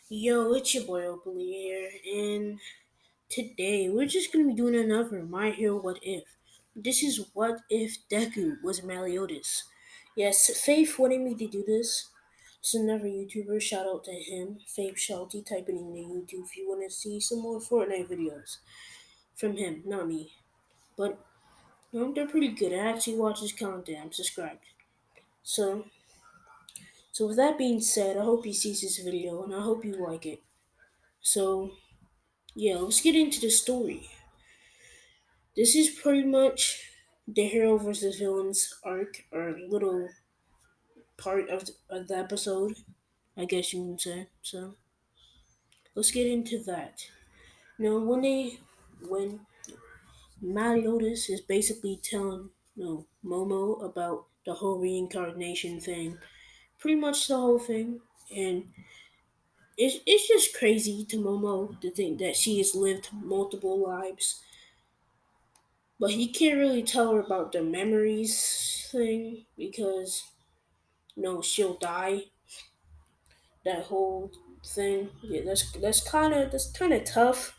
Yo, it's your boy Opally here, and today we're just gonna be doing another My Hero What If. This is What If Deku was Meliodas. Yes, Faith wanted me to do this. It's another YouTuber, shout out to him, Faith Shelty. Type it in the YouTube if you want to see some more Fortnite videos from him, not me. But they're pretty good. I actually watch his content, I'm subscribed. So, so with that being said, I hope he sees this video and I hope you like it. So, yeah, let's get into the story. This is pretty much the hero versus villains arc, or little part of the episode, I guess you would say. So let's get into that. Now, when Meliodas is basically telling Momo about the whole reincarnation thing, pretty much the whole thing, and it's just crazy to Momo to think that she has lived multiple lives. But he can't really tell her about the memories thing because she'll die. That whole thing, yeah, that's kind of tough.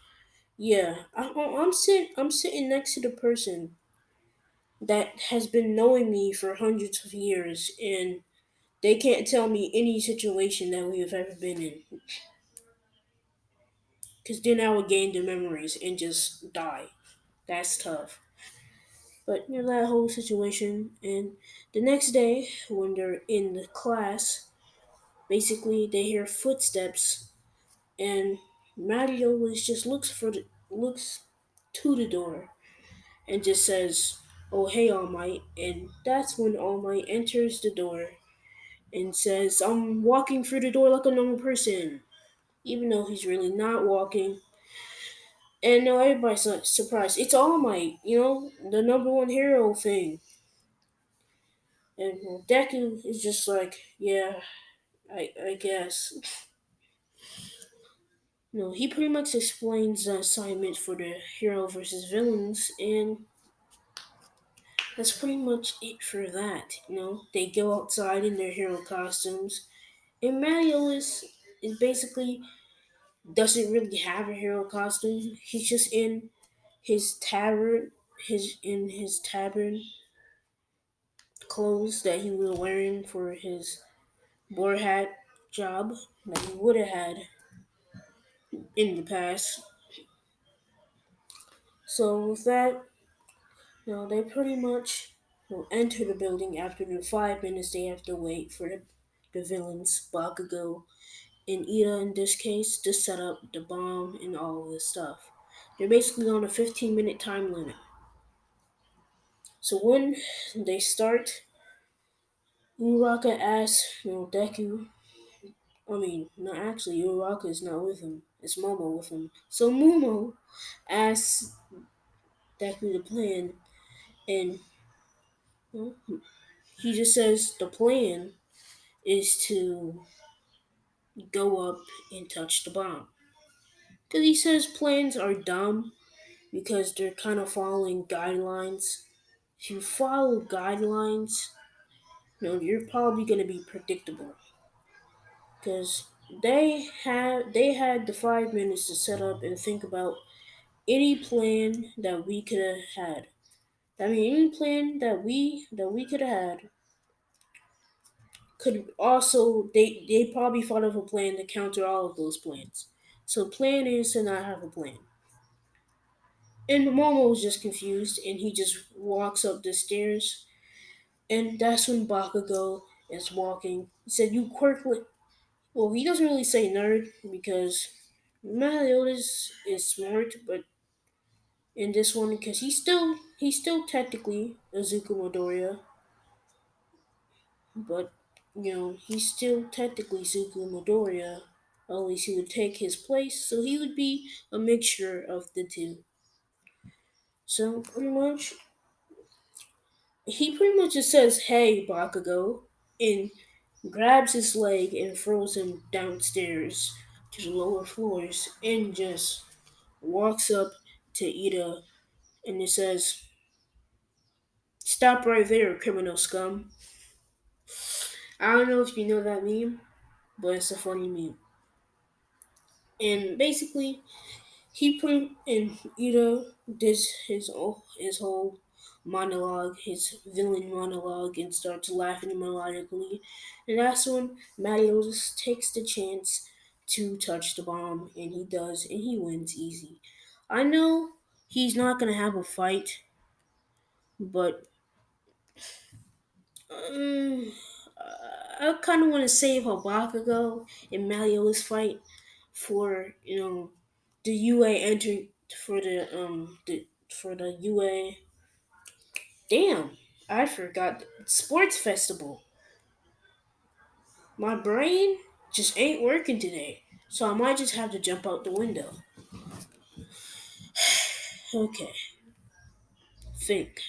Yeah, I'm sitting next to the person that has been knowing me for hundreds of years, and they can't tell me any situation that we have ever been in, because then I would gain the memories and just die. That's tough. But that whole situation, and the next day when they're in the class, basically they hear footsteps, and Mariolis just looks to the door and just says, "Oh hey, All Might," and that's when All Might enters the door and says, "I'm walking through the door like a normal person," even though he's really not walking. And now everybody's surprised. It's All Might, the number one hero thing. And Deku is just like, yeah, I guess. He pretty much explains the assignment for the hero versus villains, and that's pretty much it for that. They go outside in their hero costumes, and Mario is basically doesn't really have a hero costume. He's just in his tavern, his tavern clothes that he was wearing for his boar hat job that he would have had in the past. So with that, they pretty much enter the building after the 5 minutes they have to wait for the villains, Bakugo and Ida in this case, to set up the bomb and all of this stuff. They're basically on a 15-minute time limit. So when they start, Uraka asks, Deku, no, actually, Uraka is not with him. It's Momo with him. So Momo asks Deku the plan, and he just says the plan is to go up and touch the bomb. Because he says plans are dumb because they're kind of following guidelines. If you follow guidelines, you're probably going to be predictable. Because they had the 5 minutes to set up and think about any plan that we could have had. I mean, any plan that we could have had could also they probably thought of a plan to counter all of those plans. So plan is to not have a plan. And Momo was just confused, and he just walks up the stairs, and that's when Bakugo is walking. He said, "You quirkly." Well, he doesn't really say nerd because Meliodas is smart, but in this one, because he's still technically a Zuko Midoriya, but he's still technically Zuko Midoriya. At least he would take his place, so he would be a mixture of the two. So he pretty much just says, "Hey, Bakugo," and grabs his leg and throws him downstairs to the lower floors, and just walks up to Ida, and it says, "Stop right there, criminal scum." I don't know if you know that meme, but it's a funny meme. And basically, he put and Ida does his whole monologue, his villain monologue, and starts laughing melodically. And that's when Marios takes the chance to touch the bomb, and he does, and he wins easy. I know he's not gonna have a fight, but um, I kind of want to save Habakugo and Malio's fight for the UA entry for the UA. Damn, I forgot sports festival. My brain just ain't working today, so I might just have to jump out the window. Okay, think.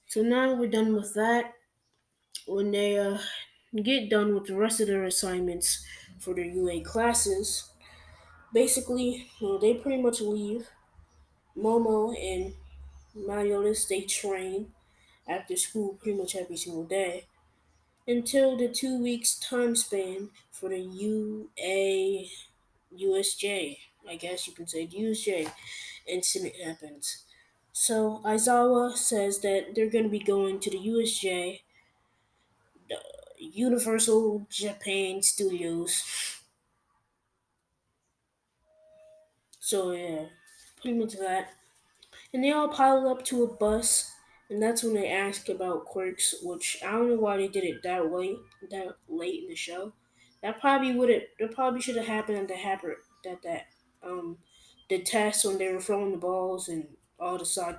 So now we're done with that. When they get done with the rest of their assignments for their UA classes, basically, they pretty much leave. Momo and Mariolis, they train after school pretty much every single day until the 2 weeks time span for the USJ, I guess you can say the USJ incident happens. So Aizawa says that they're going to be going to the USJ, the Universal Japan Studios. So yeah, pretty much that. And they all pile up to a bus, and that's when they ask about quirks, which I don't know why they did it that late in the show. That probably should have happened at that um the test when they were throwing the balls and all the side.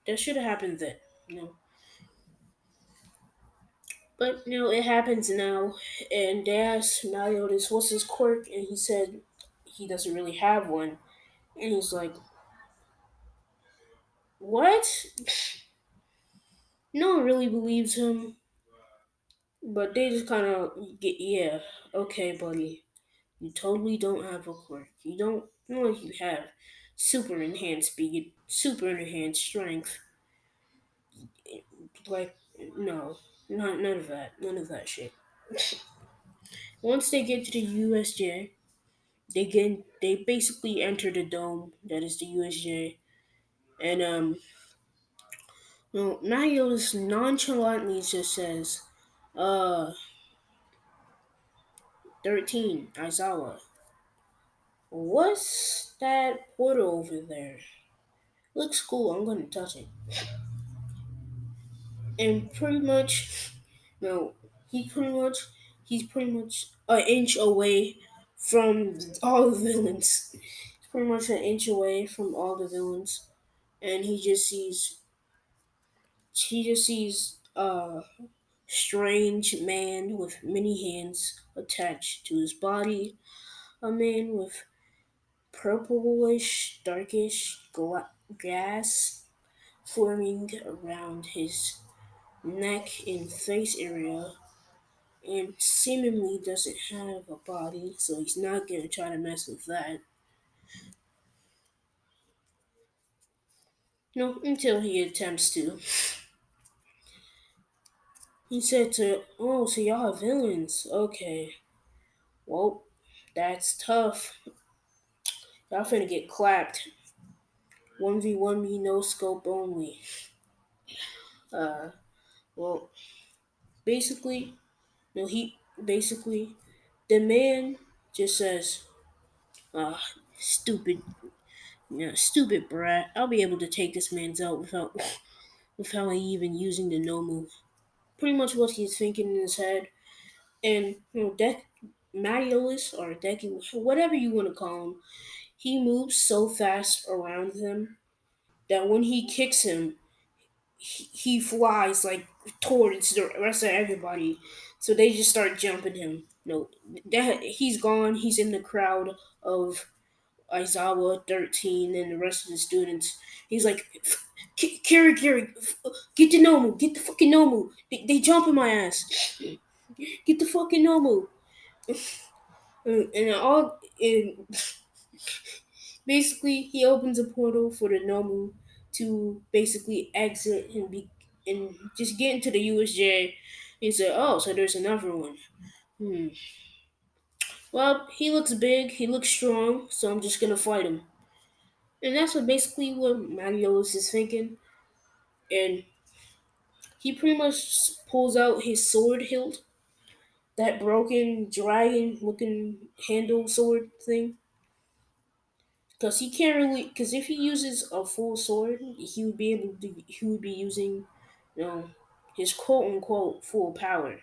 That should have happened then, you know. But it happens now, and they asked Meliodas what's his quirk, and he said he doesn't really have one, and he's like, "What?" No one really believes him. But they just kind of get, yeah, okay, buddy. You totally don't have a quirk. You don't, not like you have super enhanced speed, super enhanced strength. Like, no, none of that. None of that shit. Once they get to the USJ, they basically enter the dome that is the USJ. And, Marios nonchalantly just says, uh, 13, Aizawa. What's that portal over there? Looks cool. I'm gonna touch it. And pretty much, no, he pretty much, he's pretty much an inch away from all the villains. He's pretty much an inch away from all the villains, and he just sees a strange man with many hands attached to his body. A man with purplish, darkish gas forming around his neck and face area, and seemingly doesn't have a body, so he's not gonna try to mess with that. No, until he attempts to. He said to, "Oh, so y'all are villains. Okay. Well, that's tough. Y'all finna get clapped. 1v1 me, no scope only." Uh, well, basically, no, basically, the man just says, ah, stupid, stupid brat. I'll be able to take this man's out without even using the no move. Pretty much what he's thinking in his head. And Mariolus or Deku, whatever you want to call him, he moves so fast around him that when he kicks him, he flies like towards the rest of everybody. So they just start jumping him. No, that he's gone. He's in the crowd of Aizawa 13 and the rest of the students. He's like, Kiri, get the Nomu, get the fucking Nomu. They jumping my ass. Get the fucking Nomu. And basically he opens a portal for the Nomu to basically exit and just get into the USJ. He said, "Oh, so there's another one. Hmm. Well, he looks big, he looks strong, so I'm just gonna fight him. And that's what basically what Marios is thinking. And he pretty much pulls out his sword hilt, that broken dragon looking handle sword thing. Because he can't really, because if he uses a full sword, he would be using, you know, his quote unquote full power.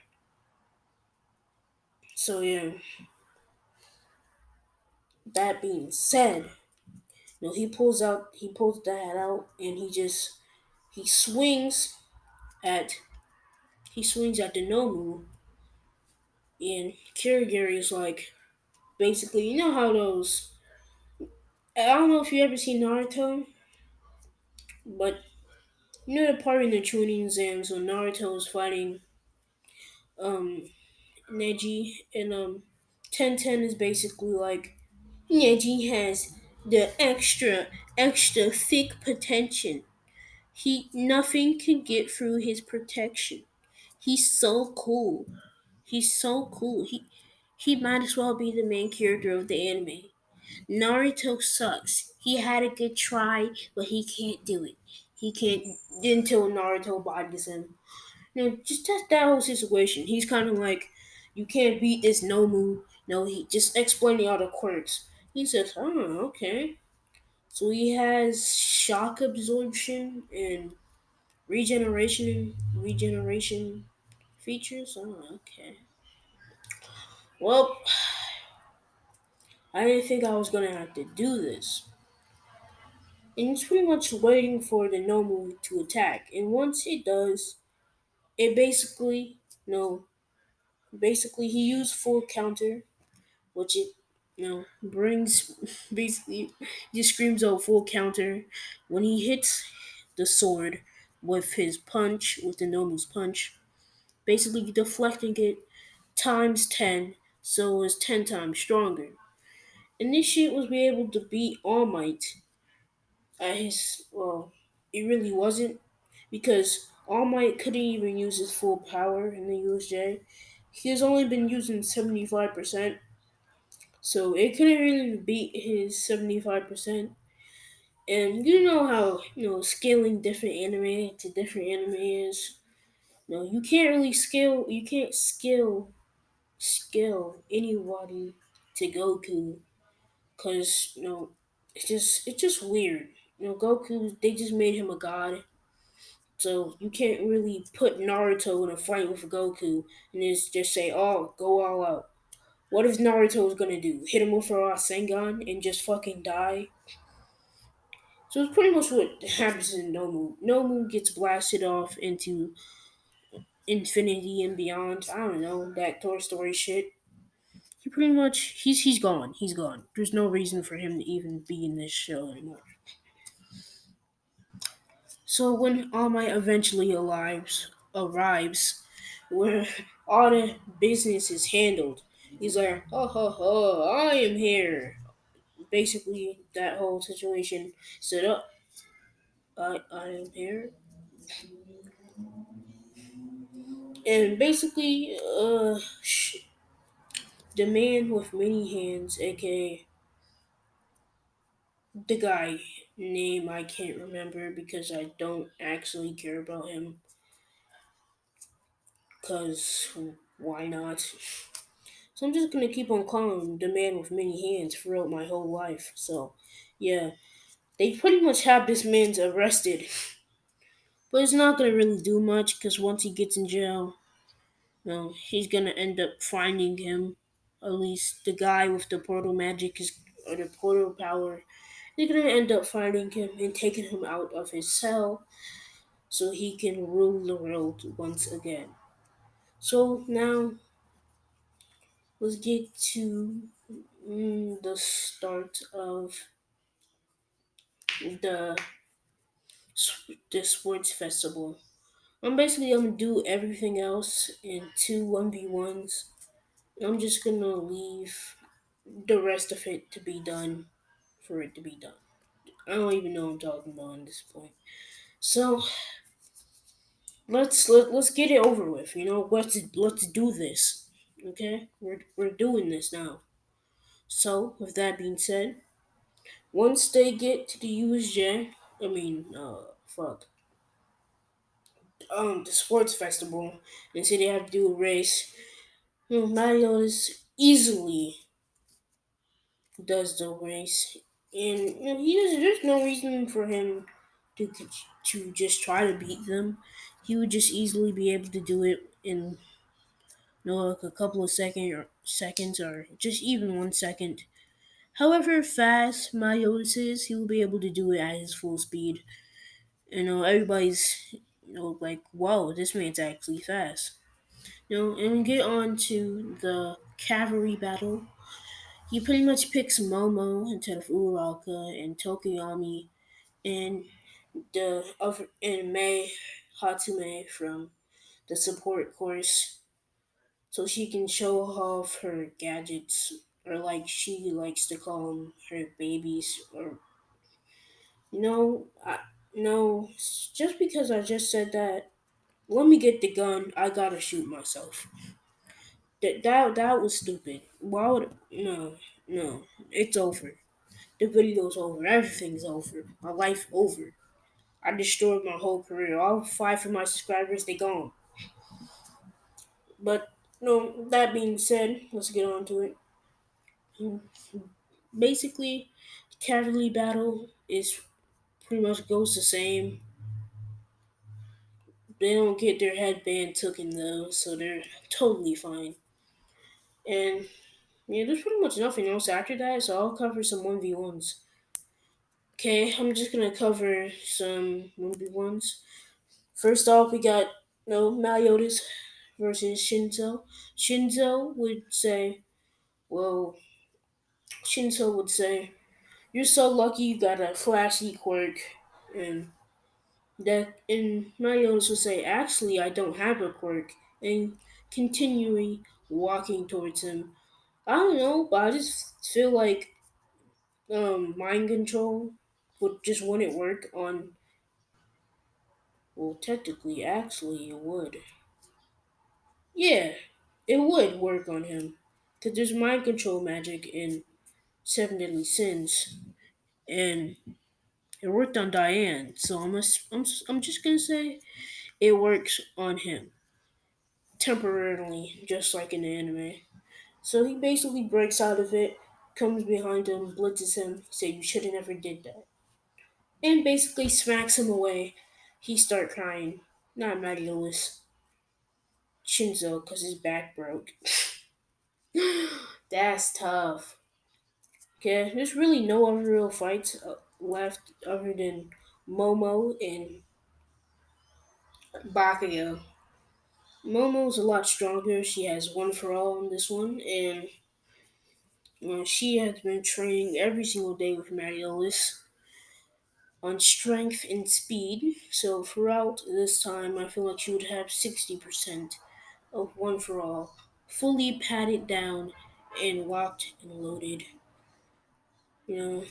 So yeah, that being said, he pulls that out, and he swings at he swings at the Nomu, and Kirigiri is like, basically, you know how those, I don't know if you ever seen Naruto, but you know the part in the Chunin exams when Naruto is fighting um Neji, and 1010 is basically like, Neji has the extra thick protection. He Nothing can get through his protection. He's so cool. He's so cool. He might as well be the main character of the anime. Naruto sucks. He had a good try, but he can't do it. He can't until Naruto bodies him. Just that whole situation. He's kind of like, you can't beat this Nomu. No, he just explaining all the quirks. He says, oh, okay. So he has shock absorption and regeneration features. Oh, okay. Well, I didn't think I was gonna have to do this. And he's pretty much waiting for the Nomu to attack. And once it does, it basically, no, basically he used full counter, which it, brings, basically just screams out full counter when he hits the sword with his punch, with the Nomu's punch, basically deflecting it times 10, so it's 10 times stronger. And this shit was be able to beat All Might at his, well, it really wasn't, because All Might couldn't even use his full power in the USJ. He has only been using 75%, so it couldn't really beat his 75%. And you know how, scaling different anime to different anime is. You can't scale anybody to Goku, because, it's just weird. Goku, they just made him a god. So you can't really put Naruto in a fight with Goku and just say, "Oh, go all out." What if Naruto's gonna do? Hit him with a Rasengan and just fucking die? So it's pretty much what happens in Nomu. Nomu gets blasted off into infinity and beyond. I don't know, that Toy Story shit. He pretty much he's gone. He's gone. There's no reason for him to even be in this show anymore. So when All Might eventually arrives, where all the business is handled, he's like, "Ho ho ho! I am here." Basically, that whole situation set up. I am here, and basically, the man with many hands, aka the guy name I can't remember because I don't actually care about him. Cause why not? So I'm just gonna keep on calling him the man with many hands throughout my whole life. So yeah, they pretty much have this man's arrested, but it's not gonna really do much because once he gets in jail, he's gonna end up finding him. At least the guy with the portal magic is, or the portal power. They're gonna end up finding him and taking him out of his cell so he can rule the world once again. So now let's get to the start of the the sports festival. I'm gonna do everything else in two 1v1s. I'm just gonna leave the rest of it to be done for it to be done. I don't even know what I'm talking about at this point. So let's get it over with. Let's do this. Okay, we're doing this now. So, with that being said, once they get to the USJ, fuck, the sports festival, and say they have to do a race, Mario is easily does the race, and there's no reason for him to just try to beat them. He would just easily be able to do it in like a couple of seconds or just even 1 second. However fast Mariota is, he will be able to do it at his full speed. Everybody's like, whoa, this man's actually fast. And we get on to the cavalry battle. He pretty much picks Momo instead of Uraraka and Tokiyami and the other and Mei Hatsume from the support course, so she can show off her gadgets, or like she likes to call them, her babies. Or no, just because I just said that, let me get the gun. I gotta shoot myself. That was stupid. Why would no? It's over. The video's over. Everything's over. My life over. I destroyed my whole career. All five of my subscribers, they gone. But no, that being said, let's get on to it. Basically, the cavalry battle is pretty much goes the same. They don't get their headband taken though, so they're totally fine. And yeah, there's pretty much nothing else after that, so I'll cover some 1v1s. Okay, I'm just gonna cover some 1v1s. First off, we got Meliodas versus Shinzo. Shinzo would say, well, Shinzo would say, "You're so lucky you got a flashy quirk," and Meliodas would say, "Actually, I don't have a quirk," and continually walking towards him. I don't know, but I just feel like mind control would just wouldn't work on. Well, technically, actually, it would. Yeah, it would work on him. Because there's mind control magic in Seven Deadly Sins. And it worked on Diane. So I'm just going to say it works on him. Temporarily, just like in the anime. So he basically breaks out of it, comes behind him, blitzes him, say you should have never did that. And basically smacks him away. He start crying. Not Matty Lewis. Shinzo, because his back broke. That's tough. Okay, there's really no other real fights left other than Momo and Bakugo. Momo's a lot stronger. She has one for all in this one, and she has been training every single day with Mariolis on strength and speed. So throughout this time, I feel like she would have 60% of one for all, fully padded down and locked and loaded. You know,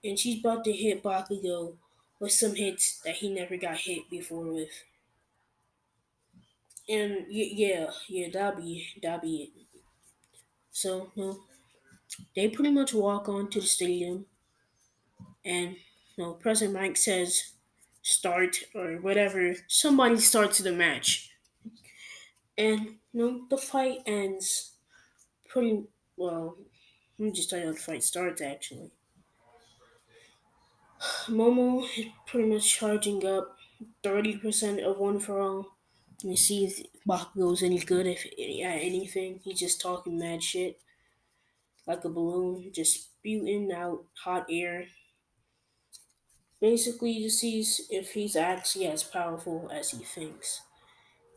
and she's about to hit Bakugo with some hits that he never got hit before with. And yeah, that'll be it. So they pretty much walk onto the stadium, and President Mike says start or whatever. Somebody starts the match, and the fight ends pretty well. Let me just tell you how the fight starts actually. Momo is pretty much charging up 30% of one for all. You see if Bakugo's any good if at anything. He's just talking mad shit like a balloon, just spewing out hot air. Basically, to see if he's actually as powerful as he thinks.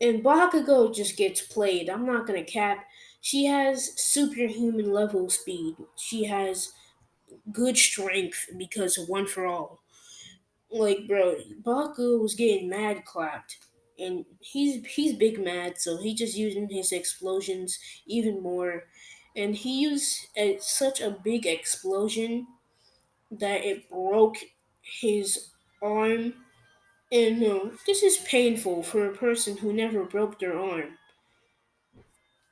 And Bakugo just gets played. I'm not gonna cap. She has superhuman level speed. She has good strength because of one for all. Like, bro, Baku was getting mad clapped, and he's big mad, so he just using his explosions even more, and he used such a big explosion that it broke his arm, and this is painful for a person who never broke their arm.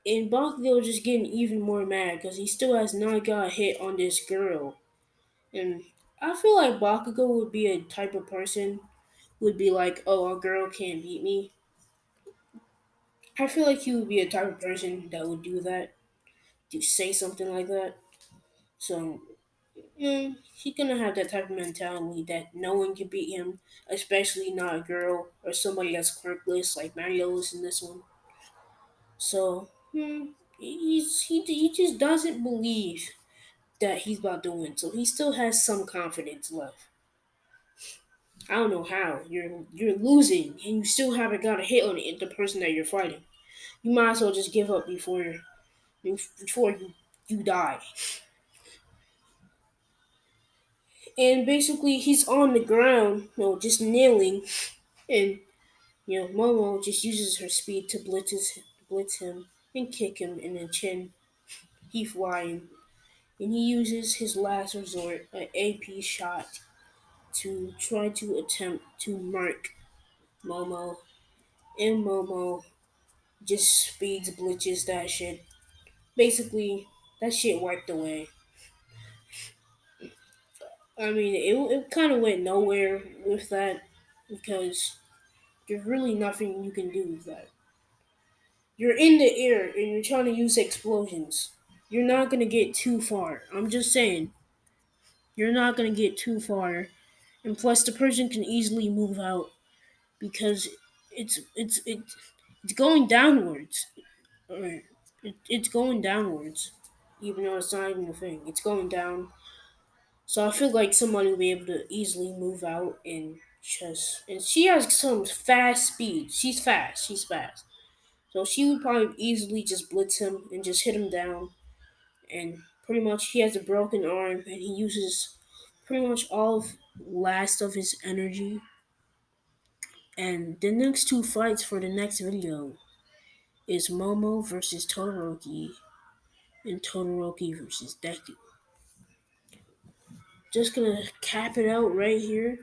And Bakugo just getting even more mad because he still has not got a hit on this girl. And I feel like Bakugo would be a type of person would be like, oh, a girl can't beat me. I feel like he would be a type of person that would do that, to say something like that. So he's gonna have that type of mentality that no one can beat him, especially not a girl or somebody that's quirkless like Mario's in this one. So he just doesn't believe that he's about to win. So he still has some confidence left. I don't know how you're losing and you still haven't got a hit on the person that you're fighting. You might as well just give up before you die. And basically, he's on the ground, just kneeling, and Momo just uses her speed to blitz him and kick him in the chin. He flying, and he uses his last resort, an AP shot, to try to attempt to mark Momo. And Momo just speeds blitzes that shit. Basically, that shit wiped away. I mean, it kind of went nowhere with that because there's really nothing you can do with that. You're in the air and you're trying to use explosions. You're not gonna get too far. I'm just saying, you're not gonna get too far. And plus, the person can easily move out because it's it's it's it's going downwards. Or it's going downwards, even though it's not even a thing. It's going down. So I feel like somebody will be able to easily move out and just. And she has some fast speed. She's fast. She's fast. So she would probably easily just blitz him and just hit him down. And pretty much he has a broken arm and he uses pretty much all of last of his energy. And the next two fights for the next video is Momo versus Todoroki and Todoroki versus Deku. Just gonna cap it out right here.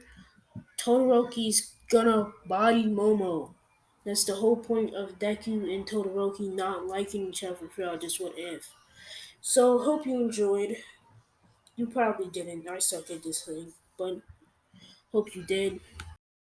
Todoroki's gonna body Momo. That's the whole point of Deku and Todoroki not liking each other throughout this what if. So hope you enjoyed. You probably didn't. I suck at this thing, but hope you did.